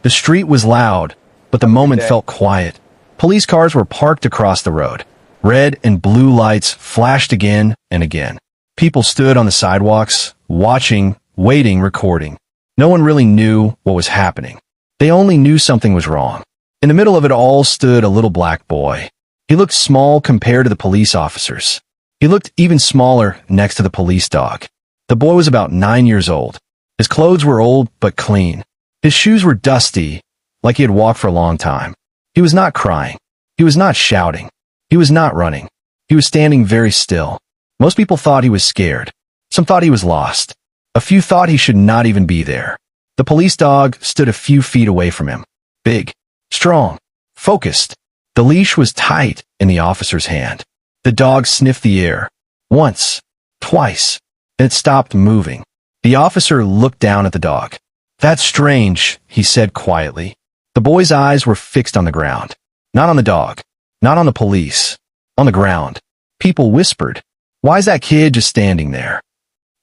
The street was loud, but the moment felt quiet. Police cars were parked across the road. Red and blue lights flashed again and again. People stood on the sidewalks, watching, waiting, recording. No one really knew what was happening. They only knew something was wrong. In the middle of it all stood a little black boy. He looked small compared to the police officers. He looked even smaller next to the police dog. The boy was about 9 years old. His clothes were old but clean. His shoes were dusty, like he had walked for a long time. He was not crying. He was not shouting. He was not running. He was standing very still. Most people thought he was scared. Some thought he was lost. A few thought he should not even be there. The police dog stood a few feet away from him. Big, strong, focused. The leash was tight in the officer's hand. The dog sniffed the air. Once, twice, then it stopped moving. The officer looked down at the dog. "That's strange," he said quietly. The boy's eyes were fixed on the ground. Not on the dog. Not on the police. On the ground. People whispered, "Why is that kid just standing there?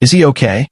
Is he okay?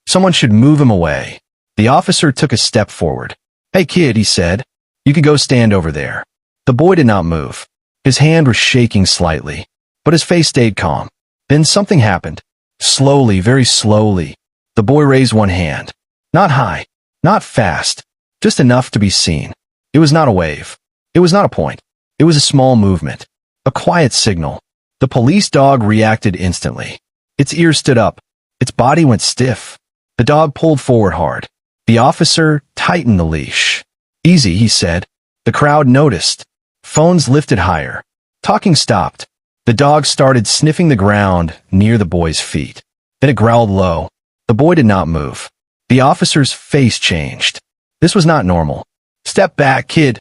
Someone should move him away." The officer took a step forward. "Hey kid," he said, "you could go stand over there." The boy did not move. His hand was shaking slightly, but his face stayed calm. Then something happened. Slowly, very slowly, the boy raised one hand. Not high, not fast, just enough to be seen. It was not a wave. It was not a point. It was a small movement, a quiet signal. The police dog reacted instantly. Its ears stood up. Its body went stiff. The dog pulled forward hard. The officer tightened the leash. "Easy," he said. The crowd noticed. Phones lifted higher. Talking stopped. The dog started sniffing the ground near the boy's feet. Then it growled low. The boy did not move. The officer's face changed. This was not normal. "Step back, kid,"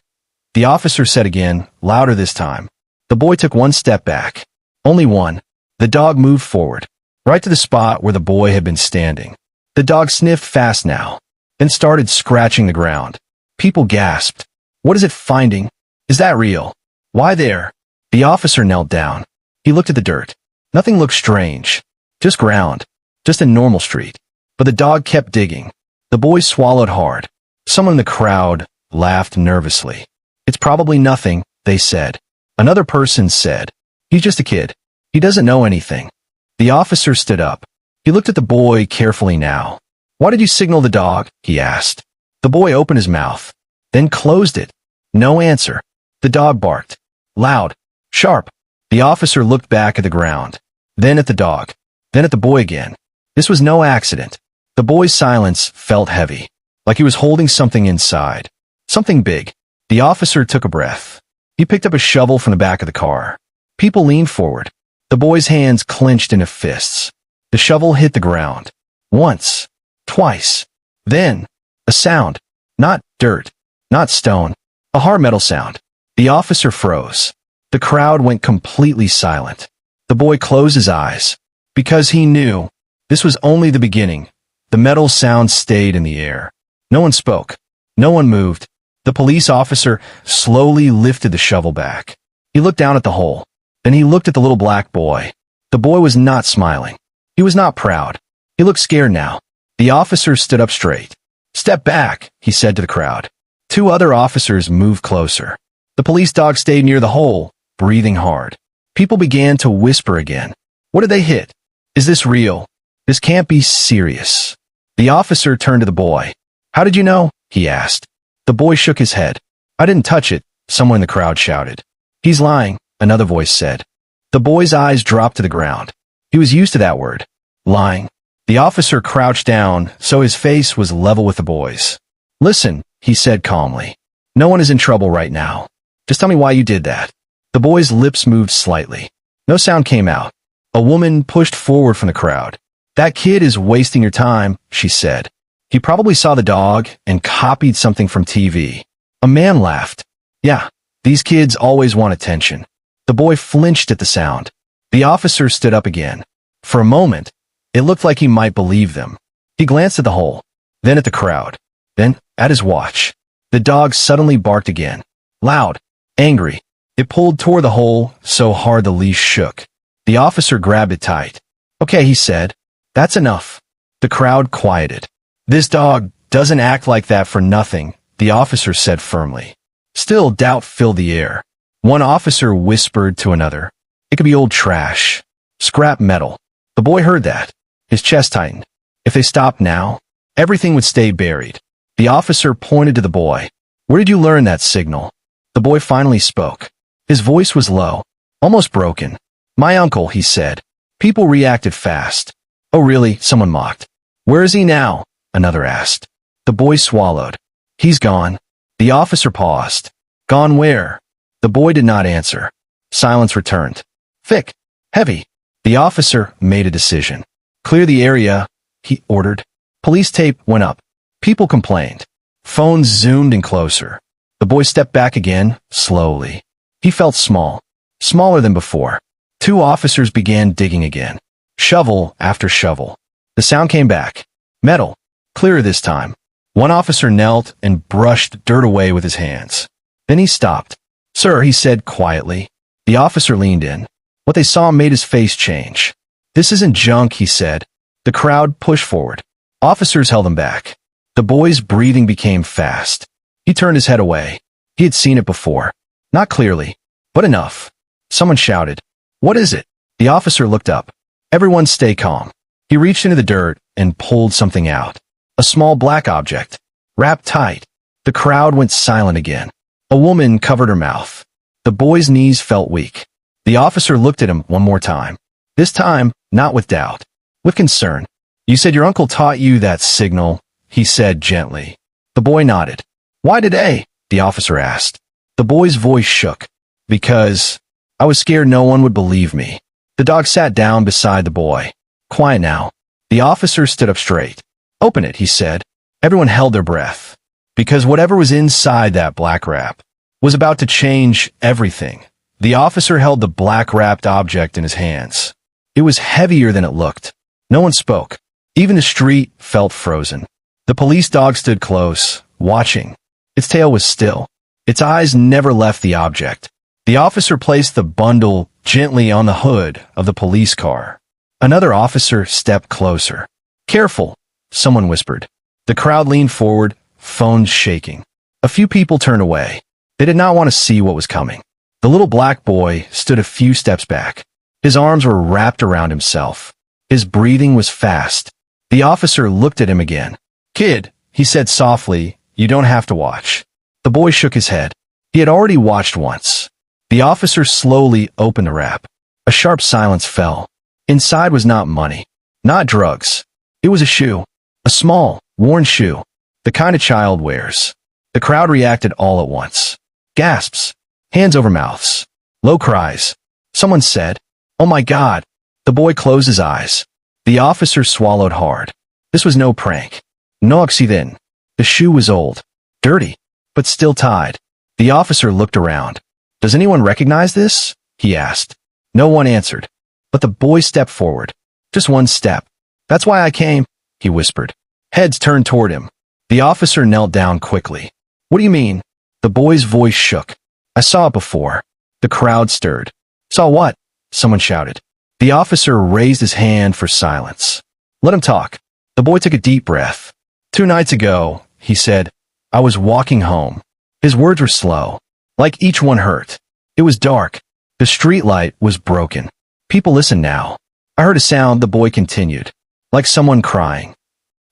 the officer said again, louder this time. The boy took one step back. Only one. The dog moved forward, right to the spot where the boy had been standing. The dog sniffed fast now, then started scratching the ground. People gasped. "What is it finding? Is that real? Why there?" The officer knelt down. He looked at the dirt. Nothing looked strange. Just ground. Just a normal street. But the dog kept digging. The boy swallowed hard. Someone in the crowd laughed nervously. "It's probably nothing," they said. Another person said, "He's just a kid. He doesn't know anything." The officer stood up. He looked at the boy carefully now. "Why did you signal the dog?" he asked. The boy opened his mouth, then closed it. No answer. The dog barked. Loud. Sharp. The officer looked back at the ground, then at the dog, then at the boy again. This was no accident. The boy's silence felt heavy, like he was holding something inside. Something big. The officer took a breath. He picked up a shovel from the back of the car. People leaned forward. The boy's hands clenched into fists. The shovel hit the ground. Once. Twice. Then, a sound. Not dirt. Not stone. A hard metal sound. The officer froze. The crowd went completely silent. The boy closed his eyes. Because he knew this was only the beginning. The metal sound stayed in the air. No one spoke. No one moved. The police officer slowly lifted the shovel back. He looked down at the hole. Then he looked at the little black boy. The boy was not smiling. He was not proud. He looked scared now. The officer stood up straight. "Step back," he said to the crowd. Two other officers moved closer. The police dog stayed near the hole, breathing hard. People began to whisper again. What did they hit? Is this real? This can't be serious. The officer turned to the boy. How did you know? He asked. The boy shook his head. I didn't touch it, someone in the crowd shouted. He's lying, another voice said. The boy's eyes dropped to the ground. He was used to that word. Lying. The officer crouched down, so his face was level with the boy's. Listen, he said calmly. No one is in trouble right now. Just tell me why you did that. The boy's lips moved slightly. No sound came out. A woman pushed forward from the crowd. That kid is wasting your time, she said. He probably saw the dog and copied something from TV. A man laughed. Yeah, these kids always want attention. The boy flinched at the sound. The officer stood up again. For a moment, it looked like he might believe them. He glanced at the hole, then at the crowd, then at his watch. The dog suddenly barked again. Loud, angry. It pulled toward the hole so hard the leash shook. The officer grabbed it tight. Okay, he said. That's enough. The crowd quieted. This dog doesn't act like that for nothing, the officer said firmly. Still, doubt filled the air. One officer whispered to another, "It could be old trash. Scrap metal." The boy heard that. His chest tightened. If they stopped now, everything would stay buried. The officer pointed to the boy. "Where did you learn that signal?" The boy finally spoke. His voice was low, almost broken. "My uncle," he said. People reacted fast. "Oh really?" someone mocked. "Where is he now?" another asked. The boy swallowed. "He's gone." The officer paused. "Gone where?" The boy did not answer. Silence returned. Thick, heavy. The officer made a decision. "Clear the area," he ordered. Police tape went up. People complained. Phones zoomed in closer. The boy stepped back again, slowly. He felt small, smaller than before. Two officers began digging again. Shovel after shovel. The sound came back. Metal. Clearer this time. One officer knelt and brushed dirt away with his hands. Then he stopped. "Sir," he said quietly. The officer leaned in. What they saw made his face change. "This isn't junk," he said. The crowd pushed forward. Officers held him back. The boy's breathing became fast. He turned his head away. He had seen it before. Not clearly, but enough. Someone shouted, "What is it?" The officer looked up. "Everyone stay calm." He reached into the dirt and pulled something out. A small black object, wrapped tight. The crowd went silent again. A woman covered her mouth. The boy's knees felt weak. The officer looked at him one more time. This time, not with doubt, with concern. "You said your uncle taught you that signal," he said gently. The boy nodded. "Why today?" the officer asked. The boy's voice shook. "Because I was scared no one would believe me." The dog sat down beside the boy. "Quiet now." The officer stood up straight. "Open it," he said. Everyone held their breath. Because whatever was inside that black wrap was about to change everything. The officer held the black-wrapped object in his hands. It was heavier than it looked. No one spoke. Even the street felt frozen. The police dog stood close, watching. Its tail was still. Its eyes never left the object. The officer placed the bundle gently on the hood of the police car. Another officer stepped closer. "Careful," someone whispered. The crowd leaned forward, phones shaking. A few people turned away. They did not want to see what was coming. The little black boy stood a few steps back. His arms were wrapped around himself. His breathing was fast. The officer looked at him again. "Kid," he said softly, "you don't have to watch." The boy shook his head. He had already watched once. The officer slowly opened the wrap. A sharp silence fell. Inside was not money, not drugs. It was a shoe. A small, worn shoe. The kind a child wears. The crowd reacted all at once. Gasps. Hands over mouths. Low cries. Someone said, "Oh my God." The boy closed his eyes. The officer swallowed hard. This was no prank. No accident. The shoe was old. Dirty. But still tied. The officer looked around. "Does anyone recognize this?" he asked. No one answered. But the boy stepped forward. Just one step. "That's why I came," he whispered. Heads turned toward him. The officer knelt down quickly. "What do you mean?" The boy's voice shook. "I saw it before." The crowd stirred. "Saw what?" someone shouted. The officer raised his hand for silence. "Let him talk." The boy took a deep breath. "2 nights ago," he said, "I was walking home." His words were slow, like each one hurt. It was dark. The streetlight was broken. People listened now. "I heard a sound," the boy continued, "like someone crying."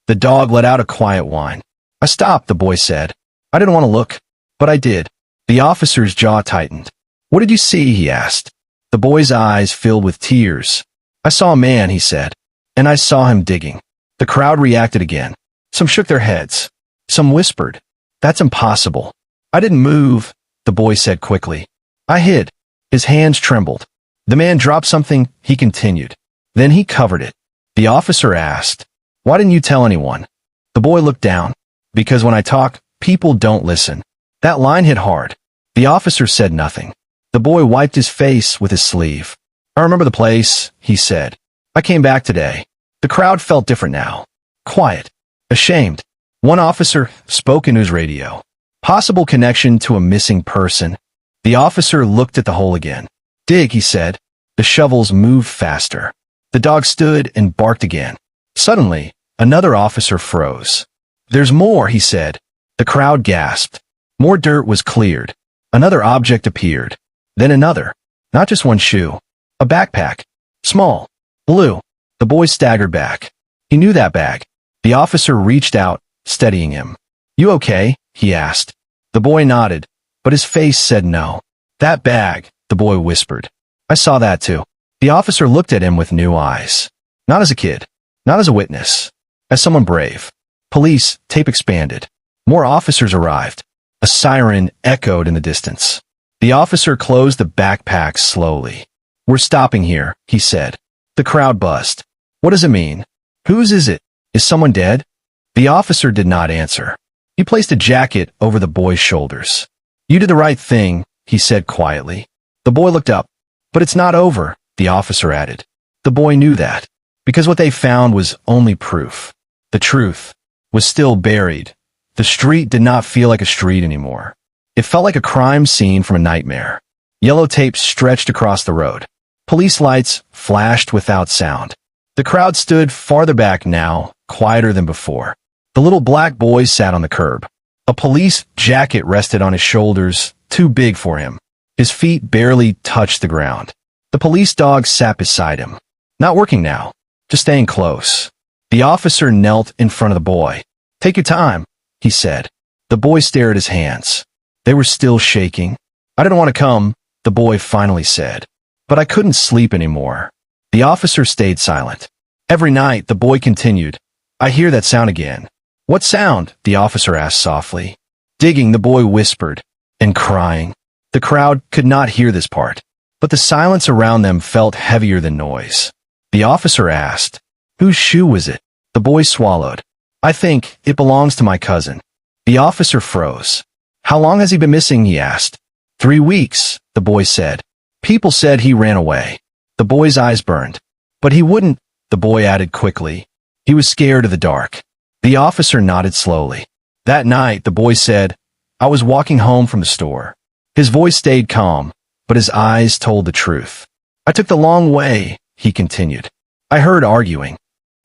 The dog let out a quiet whine. "I stopped," the boy said. "I didn't want to look, but I did." The officer's jaw tightened. "What did you see?" he asked. The boy's eyes filled with tears. "I saw a man," he said, "and I saw him digging." The crowd reacted again. Some shook their heads. Some whispered, "That's impossible." "I didn't move," the boy said quickly. "I hid." His hands trembled. The man dropped something, he continued. Then he covered it. The officer asked, "Why didn't you tell anyone?" The boy looked down. "Because when I talk, people don't listen." That line hit hard. The officer said nothing. The boy wiped his face with his sleeve. "I remember the place," he said. "I came back today." The crowd felt different now. Quiet. Ashamed. One officer spoke into his radio. Possible connection to a missing person. The officer looked at the hole again. "Dig," he said. The shovels moved faster. The dog stood and barked again. Suddenly, another officer froze. "There's more," he said. The crowd gasped. More dirt was cleared. Another object appeared. Then another. Not just one shoe. A backpack. Small. Blue. The boy staggered back. He knew that bag. The officer reached out, steadying him. "You okay?" he asked. The boy nodded, but his face said no. "That bag," the boy whispered. "I saw that too." The officer looked at him with new eyes. Not as a kid. Not as a witness. As someone brave. Police, tape expanded. More officers arrived. A siren echoed in the distance. The officer closed the backpack slowly. "We're stopping here," he said. The crowd buzzed. "What does it mean? Whose is it? Is someone dead?" The officer did not answer. He placed a jacket over the boy's shoulders. "You did the right thing," he said quietly. The boy looked up. "But it's not over," the officer added. The boy knew that, because what they found was only proof. The truth was still buried. The street did not feel like a street anymore. It felt like a crime scene from a nightmare. Yellow tape stretched across the road. Police lights flashed without sound. The crowd stood farther back now, quieter than before. The little black boy sat on the curb. A police jacket rested on his shoulders, too big for him. His feet barely touched the ground. The police dog sat beside him. Not working now, just staying close. The officer knelt in front of the boy. "Take your time," he said. The boy stared at his hands. They were still shaking. "I didn't want to come," the boy finally said. "But I couldn't sleep anymore." The officer stayed silent. Every night, the boy continued. "I hear that sound again." "What sound?" the officer asked softly. "Digging," the boy whispered. "And crying." The crowd could not hear this part, but the silence around them felt heavier than noise. The officer asked, "Whose shoe was it?" The boy swallowed. "I think it belongs to my cousin." The officer froze. "How long has he been missing?" he asked. 3 weeks, the boy said. "People said he ran away." The boy's eyes burned. "But he wouldn't," the boy added quickly. "He was scared of the dark." The officer nodded slowly. That night, the boy said, "I was walking home from the store." His voice stayed calm, but his eyes told the truth. "I took the long way," he continued. "I heard arguing."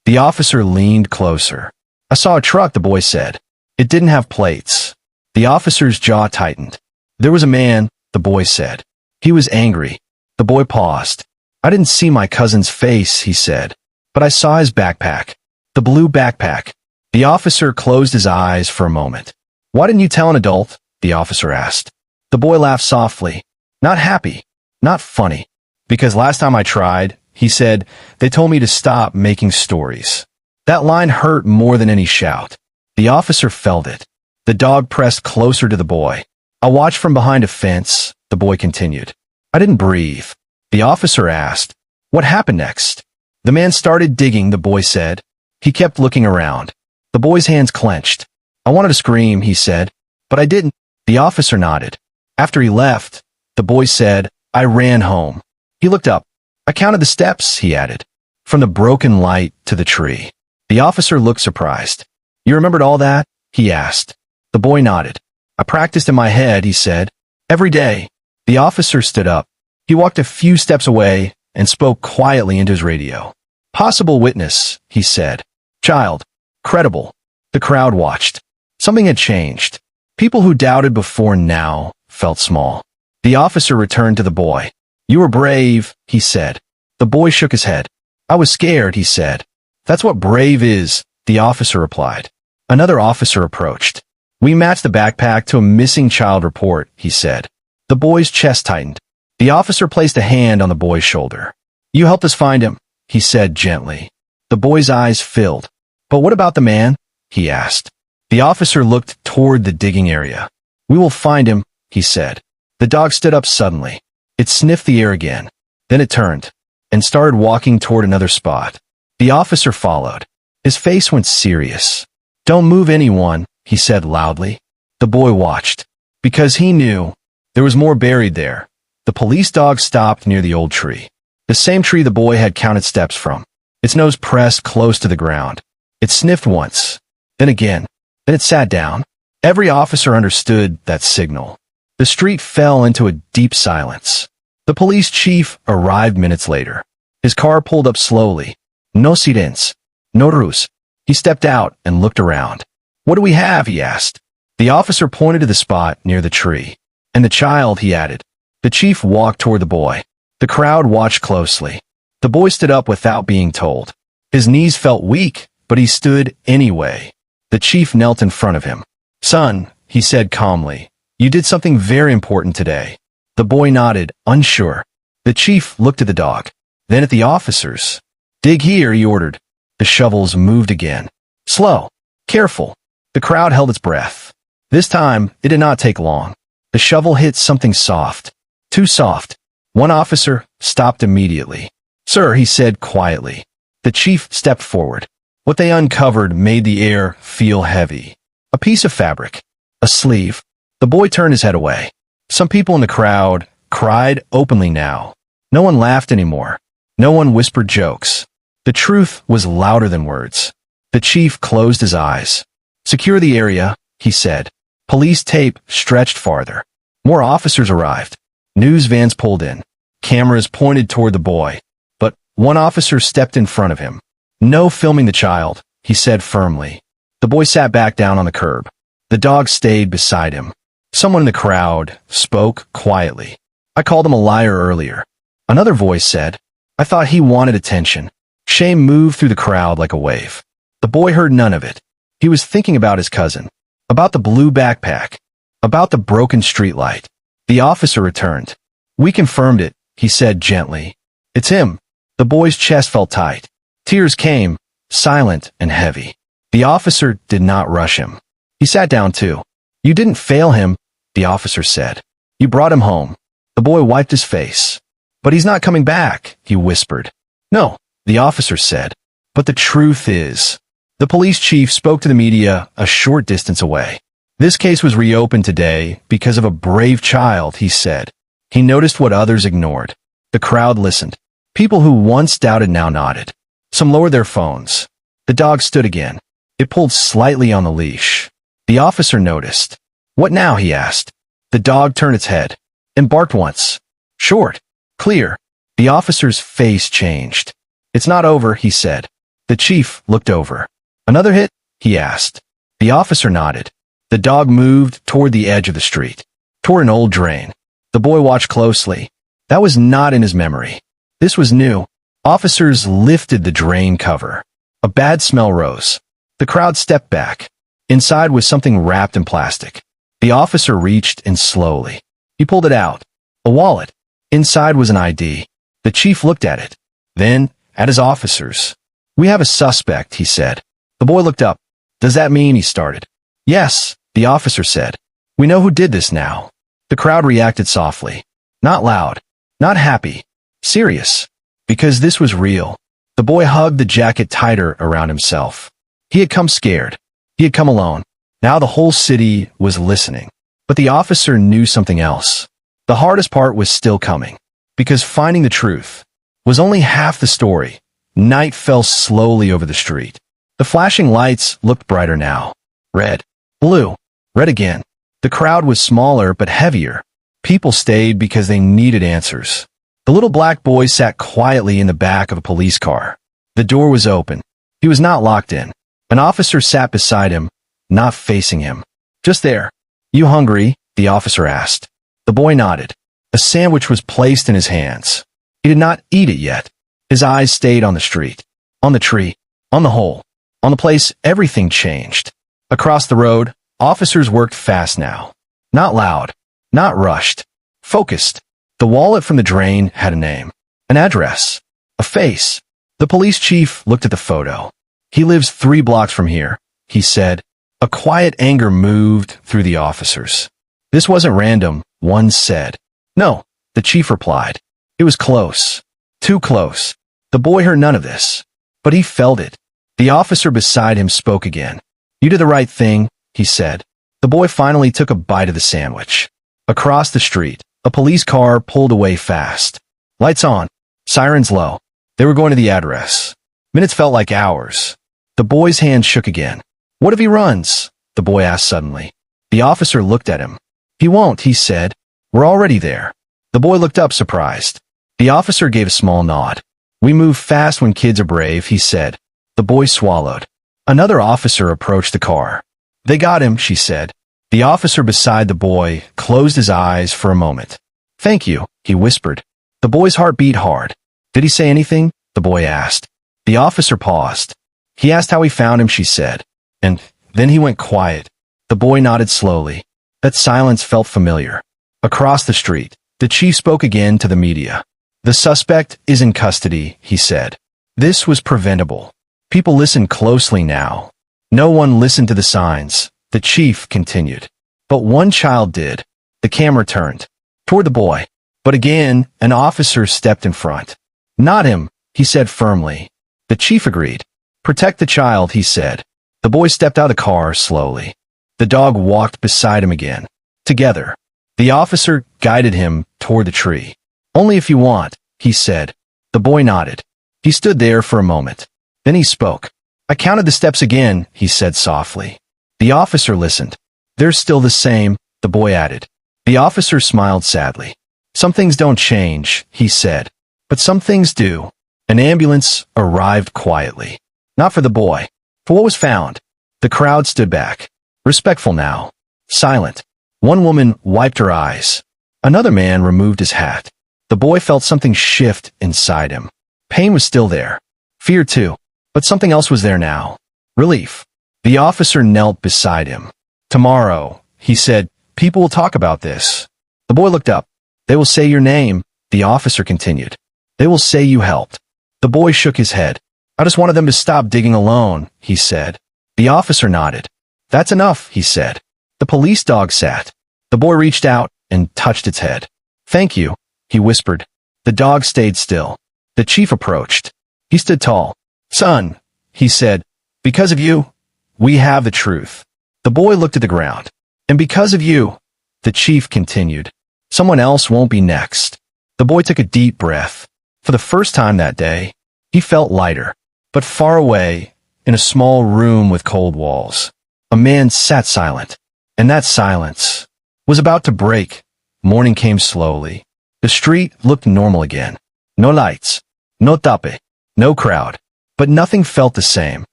The officer leaned closer. "I saw a truck," the boy said. "It didn't have plates." The officer's jaw tightened. "There was a man," the boy said. "He was angry." The boy paused. "I didn't see my cousin's face," he said, "but I saw his backpack. The blue backpack." The officer closed his eyes for a moment. "Why didn't you tell an adult?" the officer asked. The boy laughed softly. Not happy. Not funny. "Because last time I tried," he said, "they told me to stop making stories." That line hurt more than any shout. The officer felt it. The dog pressed closer to the boy. "I watched from behind a fence," the boy continued. "I didn't breathe." The officer asked, "What happened next?" "The man started digging," the boy said. He kept looking around. The boy's hands clenched. "I wanted to scream," he said, "but I didn't." The officer nodded. After he left, the boy said, "I ran home." He looked up. "I counted the steps," he added, "from the broken light to the tree." The officer looked surprised. "You remembered all that?" he asked. The boy nodded. "I practiced in my head," he said. "Every day." The officer stood up. He walked a few steps away and spoke quietly into his radio. "Possible witness," he said. "Child. Credible." The crowd watched. Something had changed. People who doubted before now felt small. The officer returned to the boy. "You were brave," he said. The boy shook his head. "I was scared," he said. "That's what brave is," the officer replied. Another officer approached. "We matched the backpack to a missing child report," he said. The boy's chest tightened. The officer placed a hand on the boy's shoulder. "You helped us find him," he said gently. The boy's eyes filled. "But what about the man?" he asked. The officer looked toward the digging area. "We will find him," he said. The dog stood up suddenly. It sniffed the air again. Then it turned and started walking toward another spot. The officer followed. His face went serious. "Don't move anyone," he said loudly. The boy watched. Because he knew there was more buried there. The police dog stopped near the old tree. The same tree the boy had counted steps from. Its nose pressed close to the ground. It sniffed once, then again. Then it sat down. Every officer understood that signal. The street fell into a deep silence. The police chief arrived minutes later. His car pulled up slowly. No sirens. No ruse. He stepped out and looked around. "What do we have?" he asked. The officer pointed to the spot near the tree. And the child, he added. The chief walked toward the boy. The crowd watched closely. The boy stood up without being told. His knees felt weak, but he stood anyway. The chief knelt in front of him. Son, he said calmly, you did something very important today. The boy nodded, unsure. The chief looked at the dog, then at the officers. Dig here, he ordered. The shovels moved again. Slow. Careful. The crowd held its breath. This time, it did not take long. The shovel hit something soft. Too soft. One officer stopped immediately. Sir, he said quietly. The chief stepped forward. What they uncovered made the air feel heavy. A piece of fabric. A sleeve. The boy turned his head away. Some people in the crowd cried openly now. No one laughed anymore. No one whispered jokes. The truth was louder than words. The chief closed his eyes. Secure the area, he said. Police tape stretched farther. More officers arrived. News vans pulled in. Cameras pointed toward the boy. But one officer stepped in front of him. No filming the child, he said firmly. The boy sat back down on the curb. The dog stayed beside him. Someone in the crowd spoke quietly. I called him a liar earlier. Another voice said, I thought he wanted attention. Shame moved through the crowd like a wave. The boy heard none of it. He was thinking about his cousin, about the blue backpack, about the broken streetlight. The officer returned. We confirmed it, he said gently. It's him. The boy's chest felt tight. Tears came, silent and heavy. The officer did not rush him. He sat down too. You didn't fail him, the officer said. You brought him home. The boy wiped his face. But he's not coming back, he whispered. No, the officer said. But the truth is, the police chief spoke to the media a short distance away. This case was reopened today because of a brave child, he said. He noticed what others ignored. The crowd listened. People who once doubted now nodded. Some lowered their phones. The dog stood again. It pulled slightly on the leash. The officer noticed. What now, he asked. The dog turned its head and barked once. Short. Clear. The officer's face changed. It's not over, he said. The chief looked over. Another hit? He asked. The officer nodded. The dog moved toward the edge of the street, toward an old drain. The boy watched closely. That was not in his memory. This was new. Officers lifted the drain cover. A bad smell rose. The crowd stepped back. Inside was something wrapped in plastic. The officer reached in slowly. He pulled it out. A wallet. Inside was an ID. The chief looked at it. Then, at his officers. We have a suspect, he said. The boy looked up. Does that mean, he started. Yes, the officer said. We know who did this now. The crowd reacted softly. Not loud. Not happy. Serious. Because this was real. The boy hugged the jacket tighter around himself. He had come scared. He had come alone. Now the whole city was listening. But the officer knew something else. The hardest part was still coming. Because finding the truth was only half the story. Night fell slowly over the street. The flashing lights looked brighter now. Red. Blue. Red again. The crowd was smaller but heavier. People stayed because they needed answers. The little black boy sat quietly in the back of a police car. The door was open. He was not locked in. An officer sat beside him, not facing him. Just there. You hungry? The officer asked. The boy nodded. A sandwich was placed in his hands. He did not eat it yet. His eyes stayed on the street, on the tree, on the hole, on the place everything changed. Across the road, officers worked fast now. Not loud, not rushed, focused. The wallet from the drain had a name, an address, a face. The police chief looked at the photo. He lives 3 blocks from here, he said. A quiet anger moved through the officers. This wasn't random, one said. No, the chief replied. It was close. Too close. The boy heard none of this, but he felt it. The officer beside him spoke again. You did the right thing, he said. The boy finally took a bite of the sandwich. Across the street, a police car pulled away fast. Lights on. Sirens low. They were going to the address. Minutes felt like hours. The boy's hand shook again. What if he runs? The boy asked suddenly. The officer looked at him. He won't, he said. We're already there. The boy looked up surprised. The officer gave a small nod. We move fast when kids are brave, he said. The boy swallowed. Another officer approached the car. They got him, she said. The officer beside the boy closed his eyes for a moment. "Thank you," he whispered. The boy's heart beat hard. "Did he say anything?" the boy asked. The officer paused. "He asked how he found him," she said. "And then he went quiet." The boy nodded slowly. That silence felt familiar. Across the street, the chief spoke again to the media. "The suspect is in custody," he said. This was preventable. People listened closely now. No one listened to the signs. The chief continued. "But one child did." The camera turned toward the boy. But again, an officer stepped in front. "Not him," he said firmly. The chief agreed. "Protect the child," he said. The boy stepped out of the car slowly. The dog walked beside him again. Together. The officer guided him toward the tree. "Only if you want," he said. The boy nodded. He stood there for a moment. Then he spoke. "I counted the steps again," he said softly. The officer listened. "They're still the same," the boy added. The officer smiled sadly. "Some things don't change," he said. "But some things do." An ambulance arrived quietly. Not for the boy. For what was found. The crowd stood back. Respectful now. Silent. One woman wiped her eyes. Another man removed his hat. The boy felt something shift inside him. Pain was still there. Fear too. But something else was there now. Relief. The officer knelt beside him. "Tomorrow," he said, "people will talk about this." The boy looked up. "They will say your name," the officer continued. "They will say you helped." The boy shook his head. "I just wanted them to stop digging alone," he said. The officer nodded. "That's enough," he said. The police dog sat. The boy reached out and touched its head. "Thank you," he whispered. The dog stayed still. The chief approached. He stood tall. "Son," he said, "because of you, we have the truth." The boy looked at the ground. "And because of you," the chief continued, "someone else won't be next." The boy took a deep breath. For the first time that day, he felt lighter. But far away, in a small room with cold walls, a man sat silent. And that silence was about to break. Morning came slowly. The street looked normal again. No lights. No tape. No crowd. But nothing felt the same.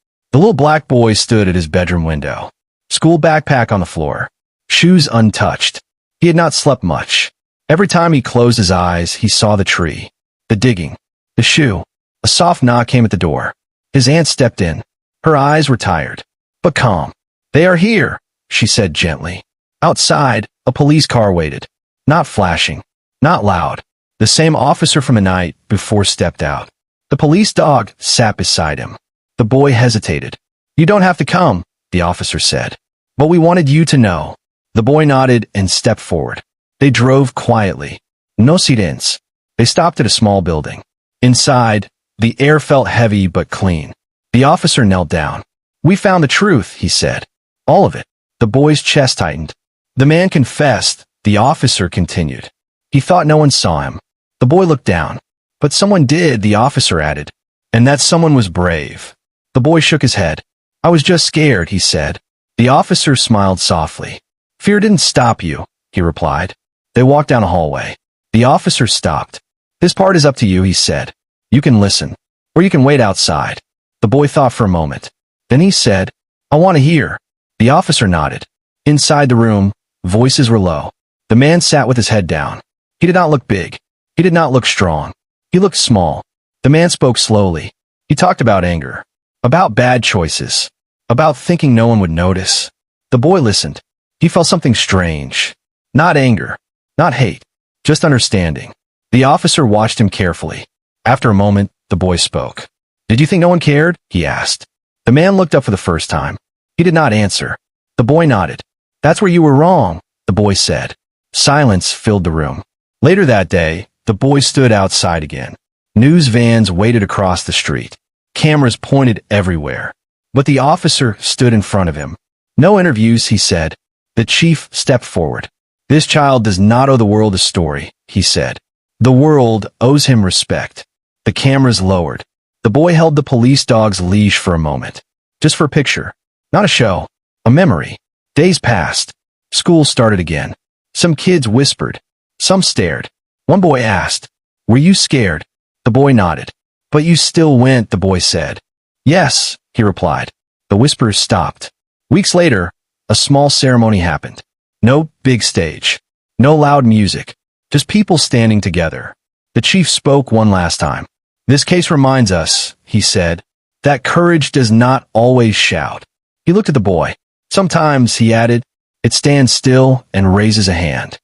The little black boy stood at his bedroom window. School backpack on the floor. Shoes untouched. He had not slept much. Every time he closed his eyes, he saw the tree, the digging, the shoe. A soft knock came at the door. His aunt stepped in. Her eyes were tired, but calm. "They are here," she said gently. Outside, a police car waited. Not flashing. Not loud. The same officer from the night before stepped out. The police dog sat beside him. The boy hesitated. "You don't have to come," the officer said. "But we wanted you to know." The boy nodded and stepped forward. They drove quietly. No sirens. They stopped at a small building. Inside, the air felt heavy but clean. The officer knelt down. "We found the truth," he said. "All of it." The boy's chest tightened. "The man confessed," the officer continued. "He thought no one saw him." The boy looked down. "But someone did," the officer added. "And that someone was brave." The boy shook his head. "I was just scared," he said. The officer smiled softly. "Fear didn't stop you," he replied. They walked down a hallway. The officer stopped. "This part is up to you," he said. "You can listen, or you can wait outside." The boy thought for a moment. Then he said, "I want to hear." The officer nodded. Inside the room, voices were low. The man sat with his head down. He did not look big. He did not look strong. He looked small. The man spoke slowly. He talked about anger, about bad choices, about thinking no one would notice. The boy listened. He felt something strange. Not anger, not hate, just understanding. The officer watched him carefully. After a moment, the boy spoke. "Did you think no one cared?" he asked. The man looked up for the first time. He did not answer. The boy nodded. "That's where you were wrong," the boy said. Silence filled the room. Later that day, the boy stood outside again. News vans waited across the street. Cameras pointed everywhere. But the officer stood in front of him. "No interviews," he said. The chief stepped forward. "This child does not owe the world a story," he said. "The world owes him respect." The cameras lowered. The boy held the police dog's leash for a moment. Just for a picture. Not a show. A memory. Days passed. School started again. Some kids whispered. Some stared. One boy asked, "Were you scared?" The boy nodded. "But you still went," the boy said. "Yes," he replied. The whispers stopped. Weeks later, a small ceremony happened. No big stage. No loud music. Just people standing together. The chief spoke one last time. This case reminds us, he said, that courage does not always shout. He looked at the boy. Sometimes, he added, it stands still and raises a hand.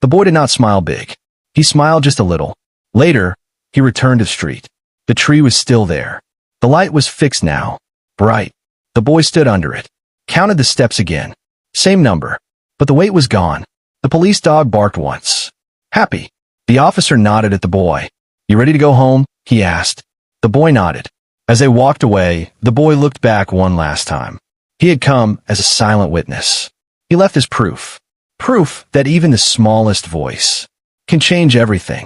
The boy did not smile big. He smiled just a little. Later, he returned to the street. The tree was still there. The light was fixed now. Bright. The boy stood under it. Counted the steps again. Same number. But the weight was gone. The police dog barked once. Happy. The officer nodded at the boy. You ready to go home? He asked. The boy nodded. As they walked away, the boy looked back one last time. He had come as a silent witness. He left as proof. Proof that even the smallest voice can change everything.